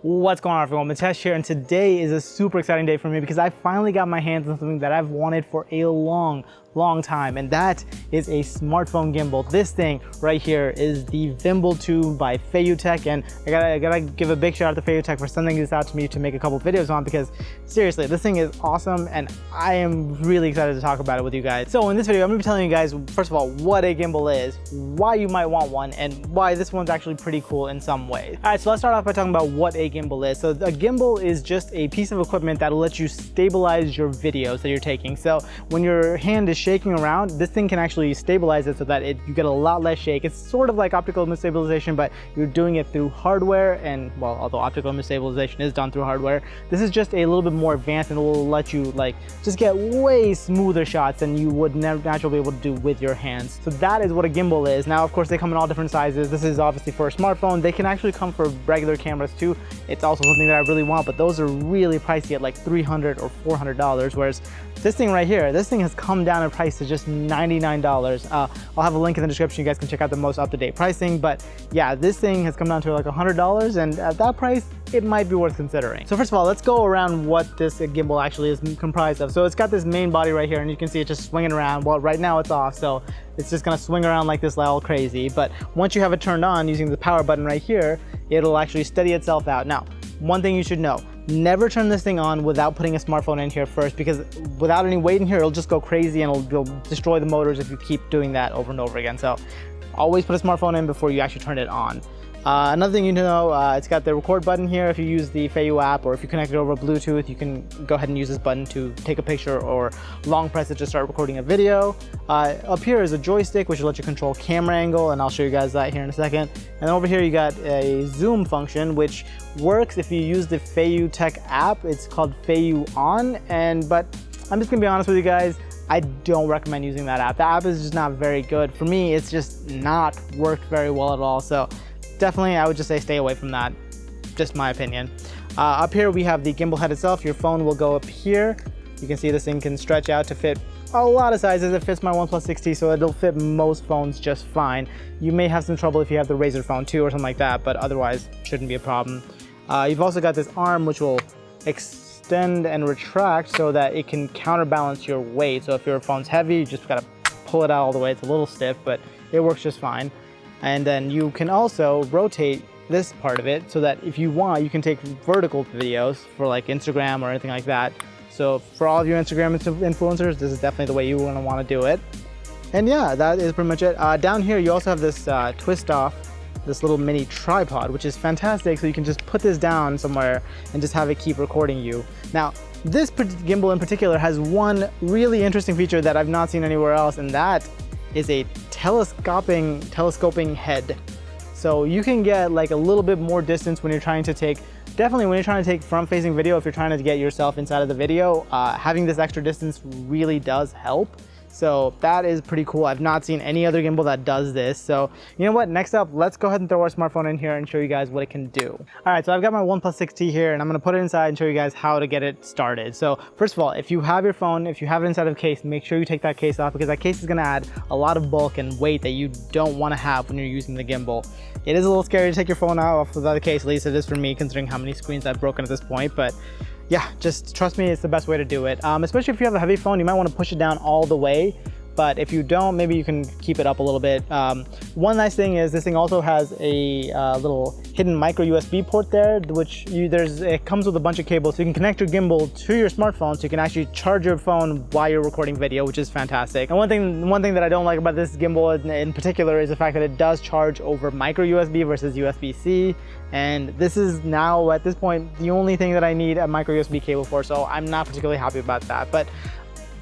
What's going on, everyone? Mitesh here, and today is a super exciting day for me because I finally got my hands on something that I've wanted for a long time, and that is a smartphone gimbal. This thing right here is the Vimble 2 by Feiyutech, and I gotta give a big shout out to Feiyutech for sending this out to me to make a couple videos on, because seriously, this thing is awesome and I am really excited to talk about it with you guys. So in this video, I'm gonna be telling you guys, first of all, what a gimbal is, why you might want one, and why this one's actually pretty cool in some ways. All right, so let's start off by talking about what a gimbal is. So a gimbal is just a piece of equipment that'll let you stabilize your videos that you're taking. So when your hand is shaking around, this thing can actually stabilize it so that you get a lot less shake. It's sort of like optical image stabilization, but you're doing it through hardware, and well, although optical image stabilization is done through hardware, this is just a little bit more advanced and it will let you just get way smoother shots than you would naturally be able to do with your hands. So that is what a gimbal is. Now, of course, they come in all different sizes. This is obviously for a smartphone. They can actually come for regular cameras too. It's also something that I really want, but those are really pricey at like $300 or $400, whereas this thing right here, this thing has come down in price to just $99. I'll have a link in the description. You guys can check out the most up-to-date pricing, but yeah, this thing has come down to like $100, and at that price, it might be worth considering. So first of all, let's go around what this gimbal actually is comprised of. So it's got this main body right here, and you can see it just swinging around. Well, right now it's off, so it's just gonna swing around like this all crazy. But once you have it turned on using the power button right here, it'll actually steady itself out. Now, one thing you should know, never turn this thing on without putting a smartphone in here first, because without any weight in here, it'll just go crazy and it'll destroy the motors if you keep doing that over and over again. So always put a smartphone in before you actually turn it on. Another thing you know, it's got the record button here. If you use the Feiyu app, or if you connect it over Bluetooth, you can go ahead and use this button to take a picture or long press it to start recording a video. Up here is a joystick, which will let you control camera angle, and I'll show you guys that here in a second. And then over here you got a zoom function, which works if you use the Feiyutech app. It's called Feiyu On, but I'm just gonna be honest with you guys, I don't recommend using that app. The app is just not very good. For me, it's just not worked very well at all. So definitely, I would just say stay away from that. Just my opinion. Up here, we have the gimbal head itself. Your phone will go up here. You can see this thing can stretch out to fit a lot of sizes. It fits my OnePlus 6T, so it'll fit most phones just fine. You may have some trouble if you have the Razer phone 2 or something like that, but otherwise, shouldn't be a problem. You've also got this arm, which will extend and retract so that it can counterbalance your weight. So if your phone's heavy, you just gotta pull it out all the way. It's a little stiff, but it works just fine. And then you can also rotate this part of it so that if you want, you can take vertical videos for like Instagram or anything like that. So for all of your Instagram influencers, this is definitely the way you want to do it. And yeah, that is pretty much it. Down here, you also have this twist off, this little mini tripod, which is fantastic. So you can just put this down somewhere and just have it keep recording you. Now, this gimbal in particular has one really interesting feature that I've not seen anywhere else, and that is a telescoping head. So you can get like a little bit more distance when you're trying to take, definitely when you're trying to take front-facing video, if you're trying to get yourself inside of the video, having this extra distance really does help. So that is pretty cool. I've not seen any other gimbal that does this. So you know what, next up, let's go ahead and throw our smartphone in here and show you guys what it can do. All right, so I've got my OnePlus 6T here, and I'm gonna put it inside and show you guys how to get it started. So first of all, if you have your phone, if you have it inside of a case, make sure you take that case off, because that case is gonna add a lot of bulk and weight that you don't wanna have when you're using the gimbal. It is a little scary to take your phone out off without a case, at least it is for me, considering how many screens I've broken at this point, but yeah, just trust me, it's the best way to do it. Especially if you have a heavy phone, you might wanna push it down all the way. But if you don't, maybe you can keep it up a little bit. One nice thing is this thing also has a little hidden micro USB port there, which it comes with a bunch of cables, so you can connect your gimbal to your smartphone, so you can actually charge your phone while you're recording video, which is fantastic. And one thing that I don't like about this gimbal in particular is the fact that it does charge over micro USB versus USB-C. And this is now, at this point, the only thing that I need a micro USB cable for, so I'm not particularly happy about that. But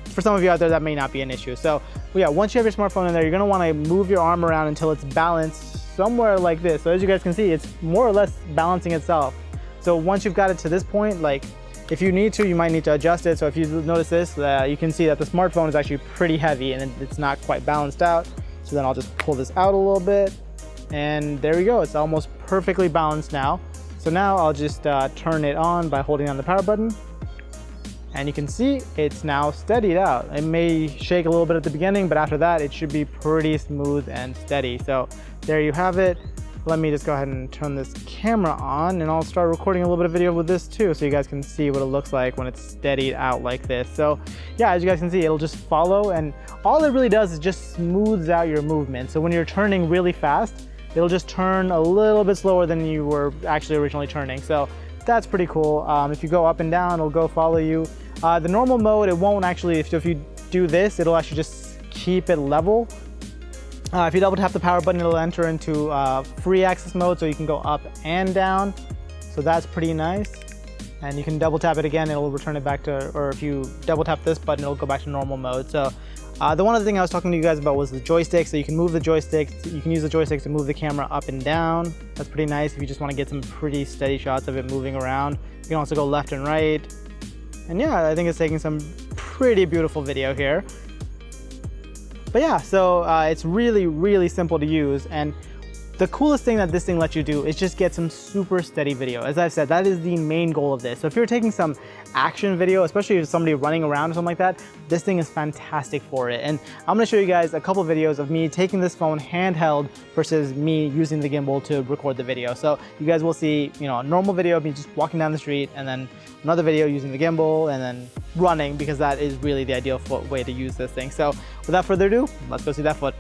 for some of you out there, that may not be an issue. So yeah, once you have your smartphone in there, you're gonna wanna move your arm around until it's balanced somewhere like this. So as you guys can see, it's more or less balancing itself. So once you've got it to this point, like if you need to, you might need to adjust it. So if you notice this, you can see that the smartphone is actually pretty heavy and it's not quite balanced out. So then I'll just pull this out a little bit, and there we go. It's almost perfectly balanced now. So now I'll just turn it on by holding down the power button. And you can see it's now steadied out. It may shake a little bit at the beginning, but after that, it should be pretty smooth and steady. So there you have it. let me just go ahead and turn this camera on, and I'll start recording a little bit of video with this too, so you guys can see what it looks like when it's steadied out like this. So yeah, as you guys can see, it'll just follow, and all it really does is just smooths out your movement. So when you're turning really fast, it'll just turn a little bit slower than you were actually originally turning. So that's pretty cool. If you go up and down, it'll go follow you. The normal mode, it won't actually, if you do this, it'll actually just keep it level. If you double tap the power button, it'll enter into free access mode, so you can go up and down. So that's pretty nice. And you can double tap it again, it'll return it back to, or if you double tap this button, it'll go back to normal mode. So the one other thing I was talking to you guys about was the joystick. So you can move the joystick, you can use the joystick to move the camera up and down. That's pretty nice if you just want to get some pretty steady shots of it moving around. You can also go left and right. And yeah, I think it's taking some pretty beautiful video here. But yeah, so it's really, really simple to use. And the coolest thing that this thing lets you do is just get some super steady video. As I've said, that is the main goal of this. So if you're taking some action video, especially if somebody running around or something like that, this thing is fantastic for it. And I'm gonna show you guys a couple videos of me taking this phone handheld versus me using the gimbal to record the video. So you guys will see, you know, a normal video of me just walking down the street, and then another video using the gimbal, and then running, because that is really the ideal way to use this thing. So without further ado, let's go see that foot.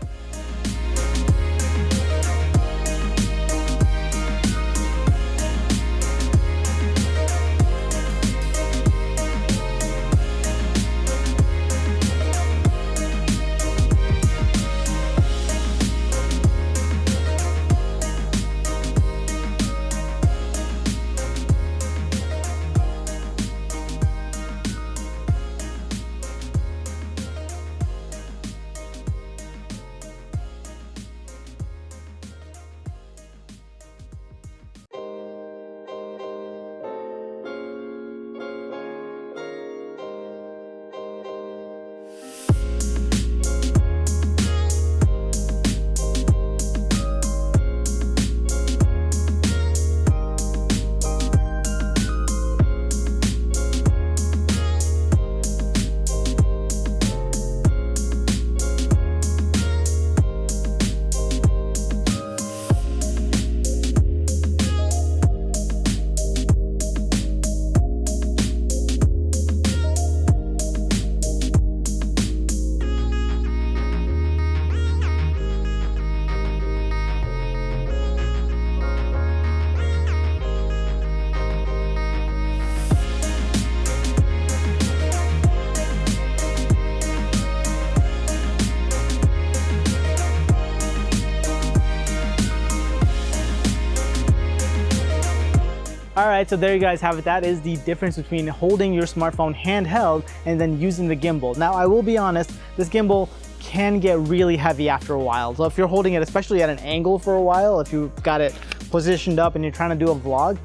All right, so there you guys have it. That is the difference between holding your smartphone handheld and then using the gimbal. Now, I will be honest, this gimbal can get really heavy after a while. So if you're holding it, especially at an angle for a while, if you've got it positioned up and you're trying to do a vlog,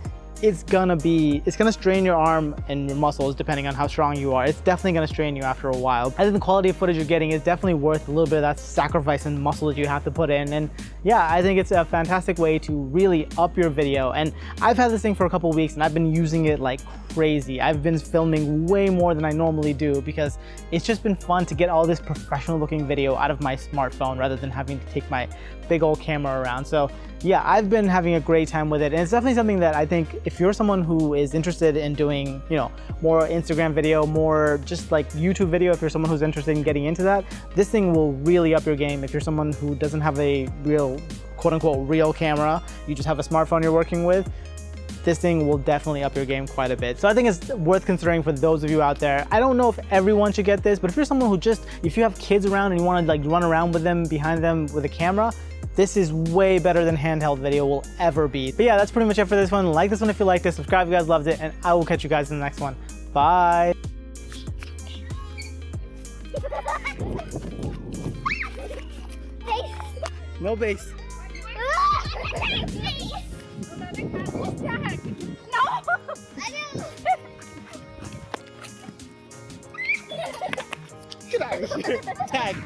it's gonna strain your arm and your muscles depending on how strong you are. It's definitely gonna strain you after a while. I think the quality of footage you're getting is definitely worth a little bit of that sacrifice and muscle that you have to put in. And yeah, I think it's a fantastic way to really up your video. And I've had this thing for a couple weeks and I've been using it like crazy. I've been filming way more than I normally do because it's just been fun to get all this professional looking video out of my smartphone rather than having to take my big old camera around. So yeah, I've been having a great time with it. And it's definitely something that I think if you're someone who is interested in doing, you know, more Instagram video, more just like YouTube video, if you're someone who's interested in getting into that, this thing will really up your game. If you're someone who doesn't have a real, quote unquote, real camera, you just have a smartphone you're working with, this thing will definitely up your game quite a bit. So I think it's worth considering for those of you out there. I don't know if everyone should get this, but if you're someone who if you have kids around and you want to like run around with them, behind them with a camera, this is way better than handheld video will ever be. But yeah, that's pretty much it for this one. Like this one if you liked it, subscribe if you guys loved it, and I will catch you guys in the next one. Bye. No base. Get out of here. Tag.